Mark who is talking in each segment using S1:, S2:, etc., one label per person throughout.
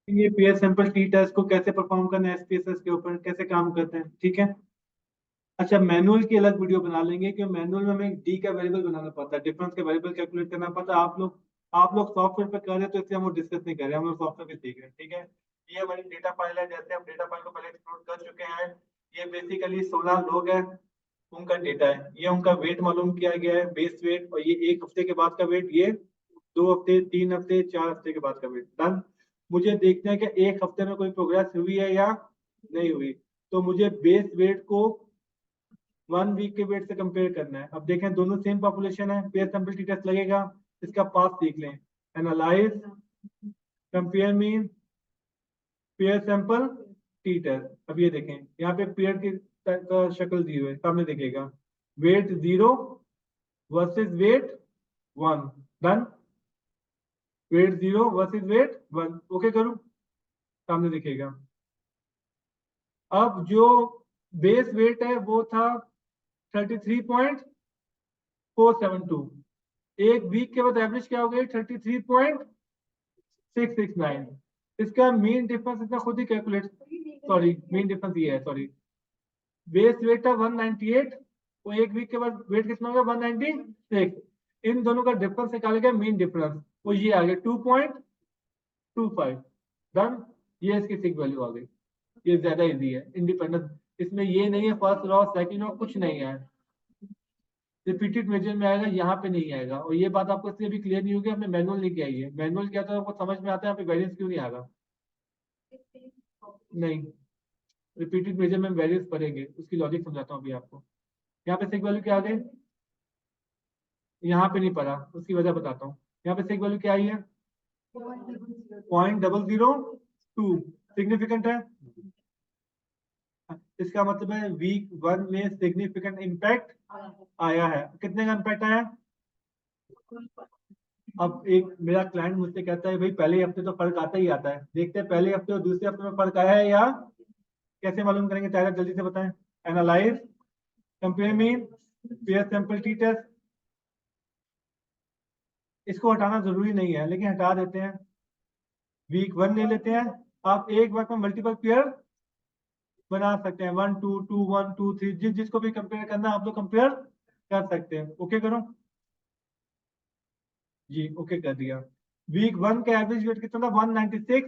S1: ये PS sample T test को कैसे परफॉर्म करना है एसपीएसएस के ऊपर, कैसे काम करते हैं, ठीक है। अच्छा, मैनुअल की अलग वीडियो बना लेंगे कि मैनुअल में हमें डी का वेरिएबल बनाना पड़ता है, डिफरेंस का वेरिएबल कैलकुलेट करना पड़ता है। आप लोग सॉफ्टवेयर पे कर रहे हैं तो इसलिए हम वो डिस्कस नहीं कर रहे हैं, हम लोग सॉफ्टवेयर पे सीख रहे हैं, ठीक है। ये हमारी डेटा फाइल है, जैसे हम डेटा फाइल को पहले एक्सप्लोर कर चुके हैं। ये बेसिकली 16 लोग हैं, उनका डेटा है, ये उनका वेट मालूम किया गया है, बेस वेट, और ये एक हफ्ते के बाद का वेट, ये 2 हफ्ते, 3 हफ्ते, 4 हफ्ते के बाद का वेट, डन। मुझे देखना है कि एक हफ्ते में कोई प्रोग्रेस हुई है या नहीं हुई। तो मुझे बेस वेट को 1 वीक के वेट से कंपेयर करना है। अब देखें, दोनों सेम पॉपुलेशन है, पेयर सैंपल टी टेस्ट लगेगा। इसका पास सीख लें, analyse, compare mean, pair sample T test. अब ये देखें, यहाँ पे पेयर की का शक्ल दी हुई है, सामने देखिएगा, weight 0 versus weight 1, done. Weight 0 versus weight 1, okay करूं, सामने देखिएगा। अब जो बेस वेट है वो था 33.472, एक वीक के बाद एवरेज क्या हो गई, 33.669। इसका मीन डिफरेंस इसका खुद ही कैलकुलेट, सॉरी मीन डिफरेंस ये है, सॉरी, बेस वेट था 198, वो एक वीक के बाद वेट कितना हो गया, 196। इन दोनों का डिफरेंस निकालेगा, मीन डिफरेंस, वो ये आ गया 2.25, डन। ये इसकी सिक वैल्यू आ गई। ये ज्यादा इजी है, इंडिपेंडेंस। इसमें ये नहीं है फर्स्ट लॉ सेकंड लॉ, कुछ नहीं है। रिपीटेड मेजर में आएगा, यहाँ पे नहीं आएगा। और ये बात आपको इसलिए भी क्लियर नहीं होगी, आपने मैनुअल नहीं किया, है मैनुअल किया तो आपको समझ में आता है यहाँ पे वेरिएंस क्यों नहीं आएगा। नहीं, रिपीटेड मेजर में वेरिएंस पढ़ेंगे, उसकी लॉजिक समझाता हूँ अभी आपको। यहाँ पे सेक वैल्यू क्या आ गई, यहाँ पे नहीं पढ़ा, उसकी वजह बताता हूँ। यहाँ पे सेक वैल्यू क्या आई है, 0.002, सिग्निफिकेंट है। इसका मतलब है वीक 1 में सिग्निफिकेंट इम्पैक्ट आया है। कितने का इम्पैक्ट आया है। अब एक मेरा क्लाइंट मुझसे कहता है, भाई पहले हफ्ते तो फर्क आता ही आता है, देखते हैं पहले हफ्ते और दूसरे हफ्ते में फर्क आया है या, कैसे मालूम करेंगे, टाइलर जल्दी से बताएं। Analyse, compare mean, pair sample T test. इसको हटाना जरूरी नहीं है, लेकिन हटा देते हैं। वीक 1 ले लेते हैं। आप एक बार में मल्टीपल पेयर बना सकते हैं, 1 2 2 1 2 3, जिसको भी कंपेयर करना है आप लोग कंपेयर कर सकते हैं। ओके करो जी, ओके कर दिया। वीक 1 का एवरेज वेट कितना था, 196।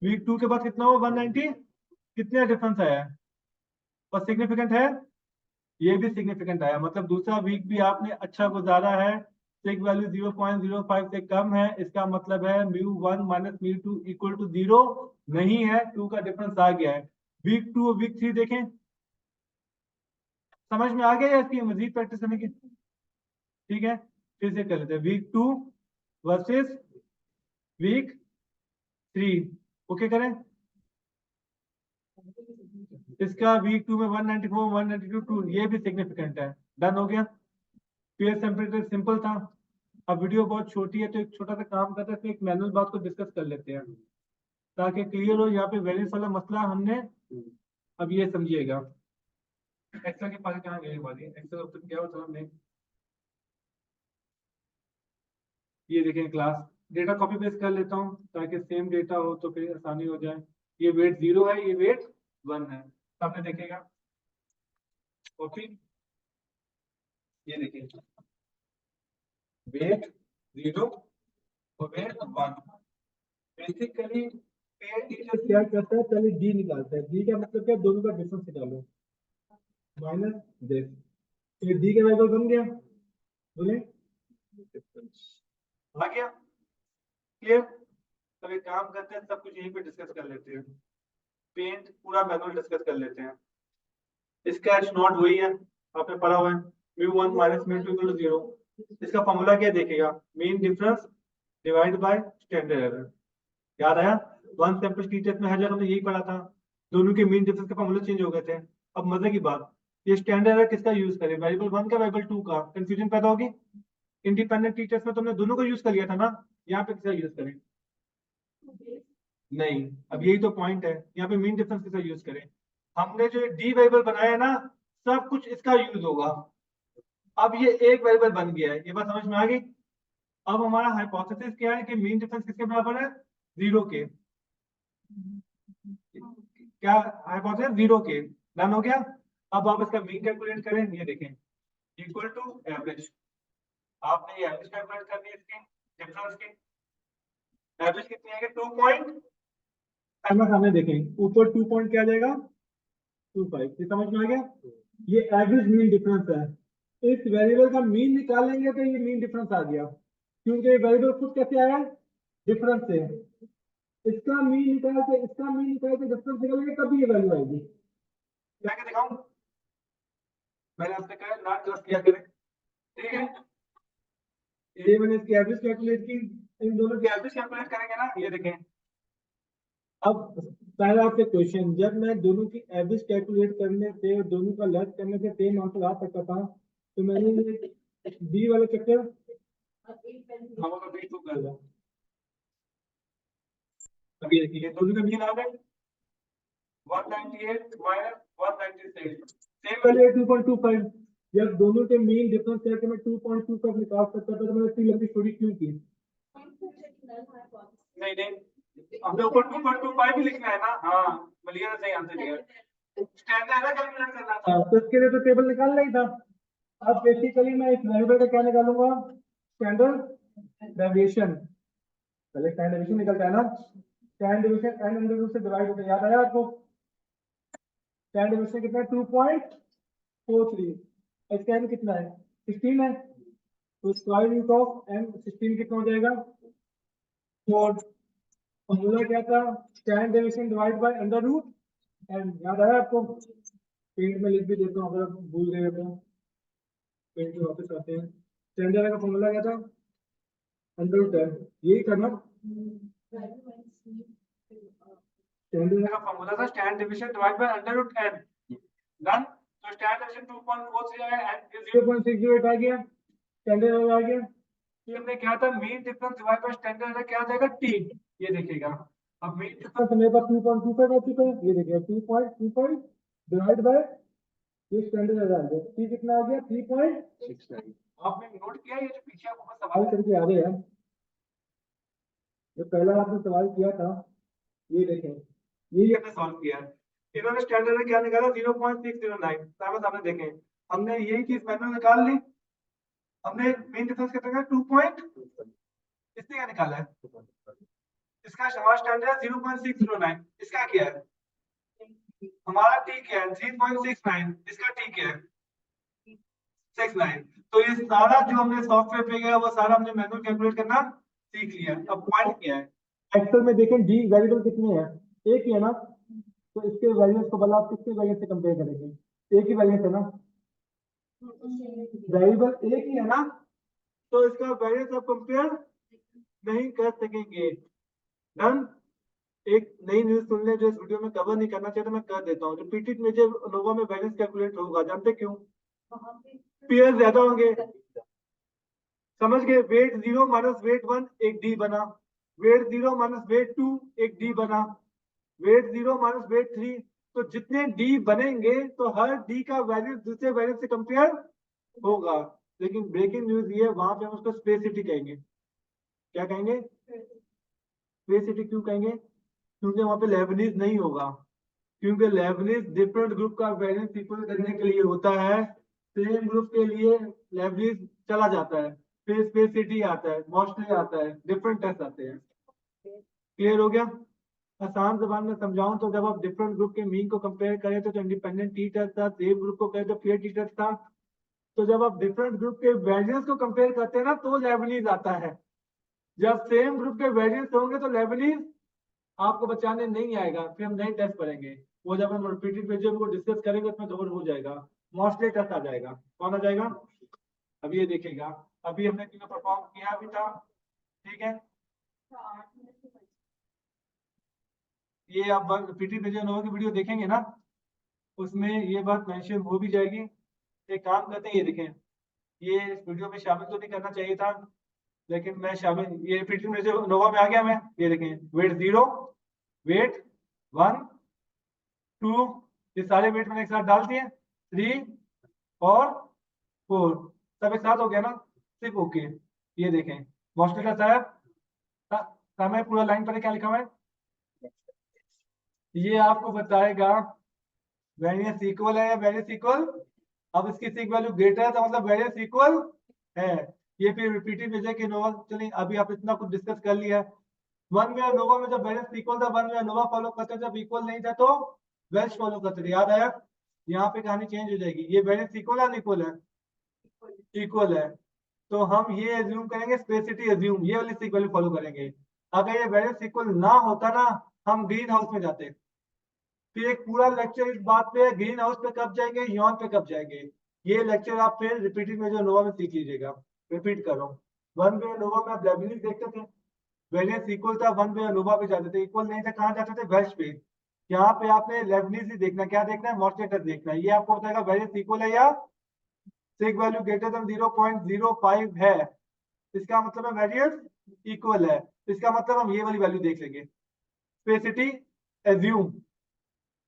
S1: वीक 2 के बाद कितना हुआ, 190। कितना डिफरेंस आया है, और सिग्निफिकेंट है, ये भी सिग्निफिकेंट आया, मतलब दूसरा वीक भी आपने अच्छा गुजारा है। सिग वैल्यू 0.05 से कम है, इसका मतलब है μ1 माइनस μ2 इक्वल टू 0 नहीं है, 2 का डिफरेंस आ गया है। वीक 2 और वीक 3 देखें, समझ में आ गया या इसकी मजीद प्रैक्टिस करने की, ठीक है। फिर से कर लेते हैं, वीक 2 वर्सेस वीक 3, ओके करें। इसका वीक 2 में 194 192 2, ये भी सिग्निफिकेंट है, डन हो गया। पेयर सैंपल सिंपल था। अब वीडियो बहुत छोटी है तो एक छोटा सा काम करते हैं, तो एक मैनुअल बात को डिस्कस कर लेते हैं ताकि क्लियर हो। यहाँ पे वेरिएंस वाला मसला हमने, अब ये समझिएगा। एक्सेल की फाइल कहाँ गई हमारी, एक्सेल ओपन किया हो, चलो हमने, ये देखें क्लास, डेटा कॉपी पेस्ट कर लेता हूँ ताकि सेम डेटा हो तो फिर आसानी हो जाए। ये वेट 0 है, ये वेट 1 है, सामने देखेगा, कॉपी, ये देखिए, वेट 0 और वेट 1। बेसिकली पेयर टीचर क्या करता है, पहले डी निकालता है। डी का मतलब क्या, दोनों का डिफरेंस निकालो, माइनस दिस। तो ये डी का वैल्यू बन गया, बोले आ गया, क्लियर। अब एक काम करते हैं, सब कुछ यहीं पे डिस्कस कर लेते हैं, पेंट पूरा मैनुअल डिस्कस कर लेते हैं। इसका एच नॉट वही है, आपने पढ़ा हुआ है, μ1 माइनस μ2 इक्वल टू 0। इसका फॉर्मूला क्या देखिएगा, mean difference divide by standard error. याद आया, वन सैंपल टी टेस्ट में हर जगह हमने यही पढ़ा था, दोनों के मीन डिफरेंस के फॉर्मूले चेंज हो गए थे। अब मजे की बात, ये स्टैंडर्ड एरर किसका यूज करें, वेरिएबल 1 का, वेरिएबल 2 का, कंफ्यूजन पैदा होगी। इंडिपेंडेंट टी टेस्ट में तुमने दोनों को यूज कर लिया था ना, यहाँ पे किसका यूज करें, नहीं। अब यही तो पॉइंट है, यहाँ पे मीन डिफरेंस किसका यूज करें। हमने जो डी वेरिएबल बनाया है ना, सब कुछ इसका यूज होगा। अब ये एक वेरिएबल बन गया है, ये बात समझ में आ गई। अब हमारा हाइपोथेसिस क्या है कि मीन डिफरेंस किसके बराबर है, 0 के। क्या हाइपोथेसिस जीरो के डन हो गया। अब आप इसका मीन कैलकुलेट करें, ये देखें इक्वल टू एवरेज। आपने ये एवरेज कैलकुलेट करनी है इसकी डिफरेंस की। एवरेज कितनी आएगी 2 पॉइंट, सामने सामने देखें ऊपर 2 पॉइंट क्या आ जाएगा 25। ये समझ में आ गया। ये एवरेज मीन डिफरेंस है। इस वेरिएबल का मीन निकालेंगे तो ये मीन डिफरेंस आ गया, क्योंकि ये वेरिएबल खुद कैसे आया डिफरेंस से। इसका मीन निकाल के इसका मीन निकाल के डिफरेंस निकालेंगे तभी ये वैल्यू आएगी। क्या क्या दिखाऊं, मैंने आपसे कहा ना ट्रस्ट किया करें, ठीक है। ये मैंने इसकी एवरेज कैलकुलेट की, इन दोनों की एवरेज कैलकुलेट करेंगे ना, ये देखें। अब पहला आपसे क्वेश्चन, जब मैं दोनों की एवरेज कैलकुलेट करने से और दोनों का लेस करने से सेम आंसर आ सकता था, तो मैंने ये बी वाला चक्कर हम लोग बी टू कर दिया। अभी देखिए दोनों का मीन आ गए 198 माइनस 196, सेम वैल्यू है 2.25। जब दोनों के मीन डिफरेंस करके मैं 2.25 निकाल सकता था, तो मैंने इतनी लंबी स्टोरी क्यों की? नहीं नहीं, हमने ऊपर 2.25 भी लिखना है ना। हाँ मिलिए ना, सही आंसर दिया। स्टैंडर्ड है कैलकुलेट करना था, तो इसके लिए तो टेबल निकालना ही था। अब बेसिकली मैं इस वेरिएबल का क्या निकालूंगा, स्टैंडर्ड डेविएशन। पहले स्टैंडर्ड डेविएशन निकलता है ना, standard deviation n under root से डिवाइड होता है, याद आया आपको? स्टैंडर्ड डेविएशन कितना है 2.43, इसका n कितना है 16 है, तो स्क्वायर रूट ऑफ n 16 कितना हो जाएगा 4। फॉर्मूला क्या था, standard deviation divide by under root n, याद आया आपको? पेंट में लिख भी देता हूँ अगर आप भूल गए तो। पेंट में वापस आते हैं, स्टैंडर्ड का फॉर्मूला क्या था अंडर रूट n, यही था ना। स्टैंडर्ड का फॉर्मूला था stand division divide by under root n, done. तो स्टैंड डिवीजन 2.43 आया एंड 0.608 आ गया, स्टैंडर्ड आ गया। फिर हमने क्या था mean difference divide by standard क्या आ जाएगा t, ये देखिएगा। अब मीन डिफरेंस मेरे पास 2.25 आ चुका है, ये देखिए 2.25 डिवाइड बाय ये स्टैंडर्ड आ गया, t कितना आ गया 3.69। आपने नोट किया ये जो पीछे आपको सवाल करके आ रहे हैं, जो पहला आपने सवाल किया था ये देखें, यही हमने सॉल्व किया है। इन्होंने स्टैंडर्ड में क्या निकाला 0.609, सामने सामने देखें। हमने यही चीज मैनुअल निकाल ली, हमने मेन डिफरेंस कितना 2 पॉइंट, इसने क्या निकाला है, इसका हमारा स्टैंडर्ड है 0.609, इसका क्या है हमारा टी क्या है 3.69, इसका टी क्या है 69। तो ये सारा जो हमने सॉफ्टवेयर पे गया वो सारा हमने मैनुअल कैलकुलेट करना सीख लिया। अब पॉइंट क्या है, एक्सेल में देखें डी वेरिएबल कितने हैं, एक ही है ना, तो इसके वैल्यूज को भला आप किसके वैल्यू से कंपेयर करेंगे, एक ही वैल्यू है ना, वेरिएबल एक ही है ना, तो इसका वैल्यूज आप कंपेयर नहीं कर सकेंगे। डन। एक नई न्यूज सुन ले जो इस वीडियो में कवर नहीं करना चाहिए तो मैं कर देता हूँ, रिपीटेड मेजर नोवा में बैलेंस कैलकुलेट होगा, जानते क्यों? पेयर ज्यादा होंगे, समझ गए। वेट 0 माइनस वेट 1 एक डी बना, वेट 0 माइनस वेट 2 एक डी बना, वेट 0 माइनस वेट 3। तो जितने डी बनेंगे तो हर डी का वैल्यू दूसरे वैल्यू से कंपेयर होगा। लेकिन ब्रेकिंग न्यूज ये वहां पे हम उसको स्पेसिटी कहेंगे, क्या कहेंगे स्पेसिटी, क्यों कहेंगे क्योंकि वहां पे लेबनीज नहीं होगा, क्योंकि लेबनीज डिफरेंट ग्रुप का वैल्यू ट्रिपल करने के लिए होता है, सेम ग्रुप के लिए लेबनीज चला जाता है, फिर स्पेसिटी आता है, मोस्टली आता है, डिफरेंट टेस्ट आते हैं। क्लियर हो गया। आसान जबान में समझाऊं तो जब आप डिफरेंट ग्रुप के मीन को कंपेयर करें तो इंडिपेंडेंट टी टेस्ट था, सेम ग्रुप को करें तो फेयर टी टेस्ट था। तो जब आप डिफरेंट ग्रुप के वैल्यूज को कंपेयर करते हैं ना तो लेबनीज आता है। जब सेम ग्रुप के वैल्यूज होंगे तो लेबनीज आपको बचाने नहीं आएगा, फिर हम नए टेस्ट करेंगे, वो जब हम रिपीटेड पेज को डिस्कस करेंगे उसमें कवर हो जाएगा, मोस्टली टेस्ट आ जाएगा। कौन आ जाएगा अभी ये देखेगा, अभी हमने तीनों परफॉर्म किया भी था, ठीक है। ये आप रिपीटेड पेज की वीडियो देखेंगे ना, उसमें ये बात मेंशन हो भी जाएगी। एक काम करते हैं, ये देखें, ये इस वीडियो में शामिल तो नहीं करना चाहिए था, लेकिन मैं शामिल, ये रिपीटेड पेज नोवा में आ गया मैं, ये देखें वेट 0 वेट 1 2, ये सारे वेट मैंने एक साथ डाल दिए, 3 और 4 सब एक साथ हो गया ना, सिर्फ ओके। ये देखें मोस्टली का साहब समय पूरा लाइन पर क्या लिखा हुआ है ये आपको बताएगा वेरिएंस इक्वल है या वेरिएंस इक्वल। अब इसकी सीक वैल्यू ग्रेटर है तो मतलब वेरिएंस इक्वल है। ये फिर रिपीटेड भेजे कि नोवा। चलिए अभी आप इतना कुछ डिस्कस कर लिया। वन वे और नोवा में जब वेरिएंस इक्वल था वन वे और नोवा फॉलो करते थे, जब इक्वल नहीं था तो वेल्च फॉलो करते थे। याद आया? यहाँ पे कहानी चेंज हो जाएगी। ये वेरिएंस इक्वल है अनइक्वल है? इक्वल है। तो हम ये एज्यूम करेंगे, स्पेसिटी एज्यूम, ये वाली सीक वैल्यू फॉलो करेंगे। अगर ये वेरिएंस इक्वल ना होता ना, हम ग्रीन हाउस में जाते। फिर एक पूरा लेक्चर इस बात पे, ग्रीन हाउस पे कब जाएंगे, यॉन पे कब जाएंगे, ये लेक्चर आप फिर रिपीटेड में जो नोवा में सीख लीजिएगा। रिपीट कर रहा हूँ। वन वे नोवा में आप लेबनिज देखते थे, वेरिएंस इक्वल था वन वे नोवा पे जाते थे, इक्वल नहीं था कहाँ जाते थे, वेल्च पे। यहाँ पे आपने लेबनिज ही देखना, क्या देखना है, मॉर्चेटर देखना है। ये आपको बताएगा वेरिएंस इक्वल है या सिग वैल्यू ग्रेटर देन 0.05 है, इसका मतलब है वेरिएंस इक्वल है। इसका मतलब हम ये वाली वैल्यू देख लेंगे, स्पेसिटी एज्यूम।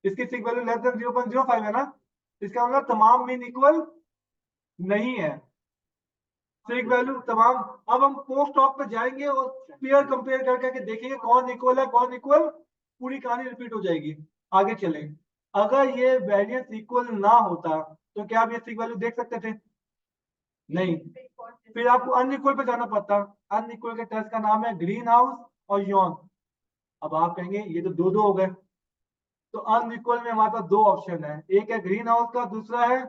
S1: इसकी सिग वैल्यू लेस देन 0.05 है ना, इसका मतलब तमाम मीन इक्वल नहीं है। सिग वैल्यू तमाम। अब हम पोस्ट ऑफ पे जाएंगे और पेयर कंपेयर कर करके देखेंगे कौन इक्वल है कौन इक्वल। पूरी कहानी रिपीट हो जाएगी। आगे चलें। अगर ये वेरिएंस इक्वल ना होता तो क्या आप ये सिग वैल्यू देख सकते थे? नहीं। फिर आपको अनइक्वल पे जाना पड़ता। अनइक्वल के टेस्ट का नाम है ग्रीन हाउस और यॉन। अब आप कहेंगे ये तो दो दो हो गए। तो अनइक्वल में हमारे पास दो ऑप्शन है, एक है ग्रीन हाउस का, दूसरा है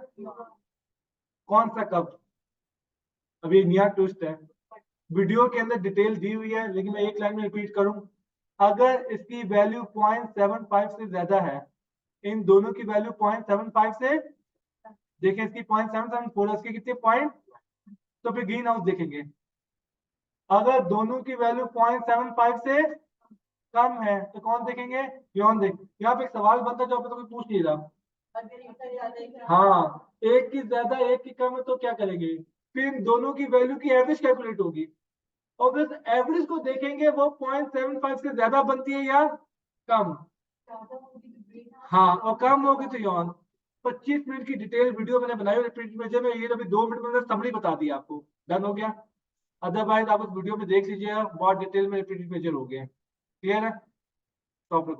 S1: कौन सा कब। अब ये नया ट्विस्ट है, वीडियो के अंदर डिटेल दी हुई है लेकिन मैं एक लाइन में रिपीट करूं। अगर इसकी वैल्यू 0.75 से ज्यादा है, इन दोनों की वैल्यू 0.75 से, देखें इसकी 0.774 इसकी कितनी पॉइंट, तो फिर ग्रीन हाउस देखेंगे। अगर दोनों की वैल्यू 0.75 से कम है तो कौन देखेंगे, यौन देख। यहाँ पे एक सवाल बनता है जो तो कोई पूछ नहीं रहा। हाँ, एक की ज्यादा एक की कम है तो क्या करेंगे, फिर इन दोनों की वैल्यू की एवरेज कैलकुलेट होगी। और फिर एवरेज को देखेंगे वो 0.75 से ज्यादा बनती है या कम। हाँ, और कम होगी तो यौन। 25 मिनट की डिटेल वीडियो मैंने बनाई रिपीट में, ये अभी 2 मिनट में समरी बता दी आपको। डन हो गया। अदरवाइज आप उस वीडियो में देख लीजिएगा, बहुत डिटेल में रिपीट मेजर हो गया। क्लियर है? टॉपिक